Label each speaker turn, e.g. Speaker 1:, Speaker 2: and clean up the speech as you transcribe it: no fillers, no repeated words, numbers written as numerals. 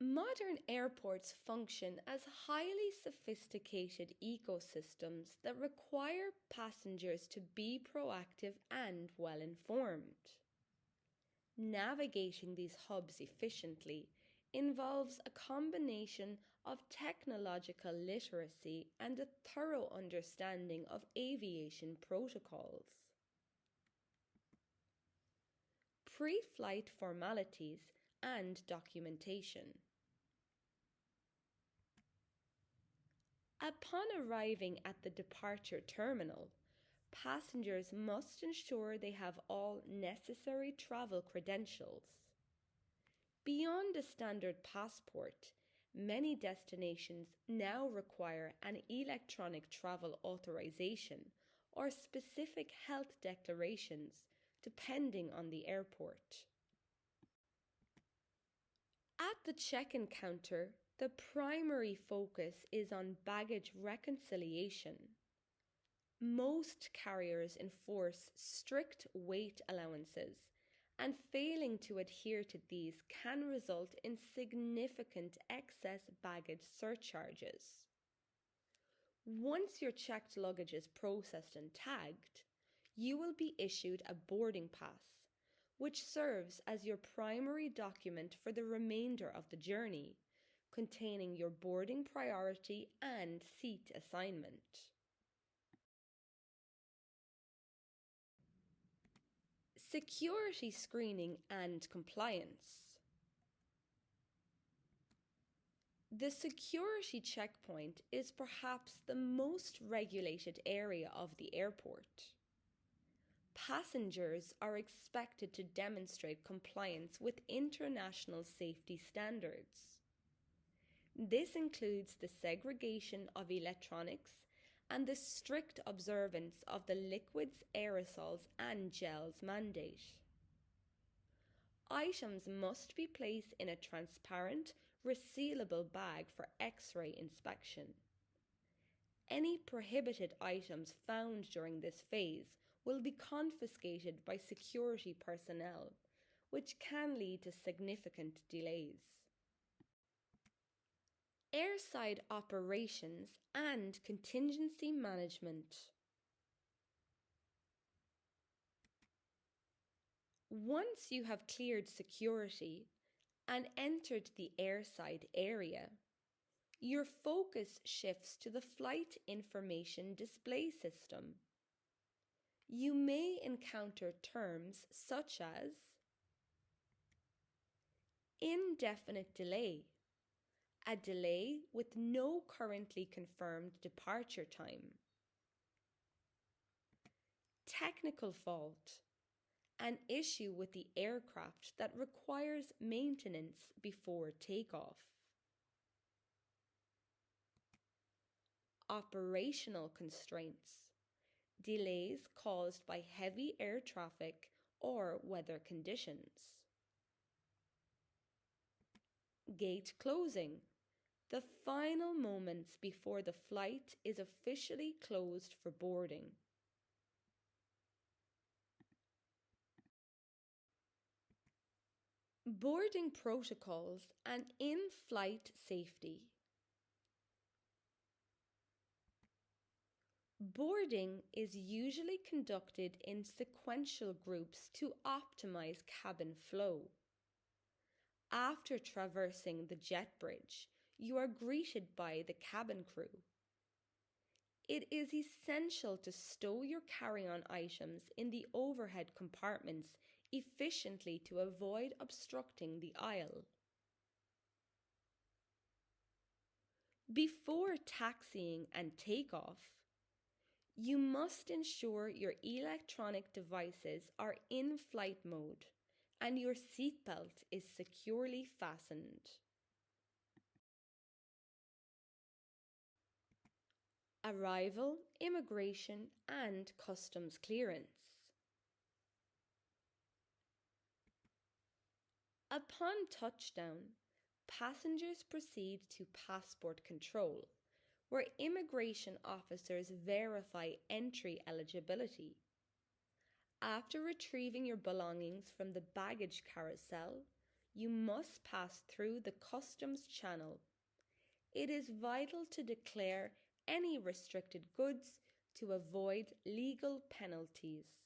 Speaker 1: Modern airports function as highly sophisticated ecosystems that require passengers to be proactive and well informed. Navigating these hubs efficiently involves a combination of technological literacy and a thorough understanding of aviation protocols. Pre-flight formalities and documentation. Upon arriving at the departure terminal, passengers must ensure they have all necessary travel credentials. Beyond a standard passport, many destinations now require an electronic travel authorization or specific health declarations, depending on the airport. At the check-in counter, the primary focus is on baggage reconciliation. Most carriers enforce strict weight allowances, and failing to adhere to these can result in significant excess baggage surcharges. Once your checked luggage is processed and tagged, you will be issued a boarding pass, which serves as your primary document for the remainder of the journey, containing your boarding priority and seat assignment. Security screening and compliance. The security checkpoint is perhaps the most regulated area of the airport. Passengers are expected to demonstrate compliance with international safety standards. This includes the segregation of electronics and the strict observance of the liquids, aerosols and gels mandate. Items must be placed in a transparent, resealable bag for X-ray inspection. Any prohibited items found during this phase will be confiscated by security personnel, which can lead to significant delays. Airside operations and contingency management. Once you have cleared security and entered the airside area, your focus shifts to the flight information display system. You may encounter terms such as indefinite delay, a delay with no currently confirmed departure time. Technical fault, an issue with the aircraft that requires maintenance before takeoff. Operational constraints, delays caused by heavy air traffic or weather conditions. Gate closing, the final moments before the flight is officially closed for boarding. Boarding protocols and in-flight safety. Boarding is usually conducted in sequential groups to optimize cabin flow. After traversing the jet bridge, you are greeted by the cabin crew. It is essential to stow your carry-on items in the overhead compartments efficiently to avoid obstructing the aisle. Before taxiing and takeoff, you must ensure your electronic devices are in flight mode and your seatbelt is securely fastened. Arrival, immigration, and customs clearance. Upon touchdown, passengers proceed to passport control, where immigration officers verify entry eligibility. After retrieving your belongings from the baggage carousel, you must pass through the customs channel. It is vital to declare any restricted goods to avoid legal penalties.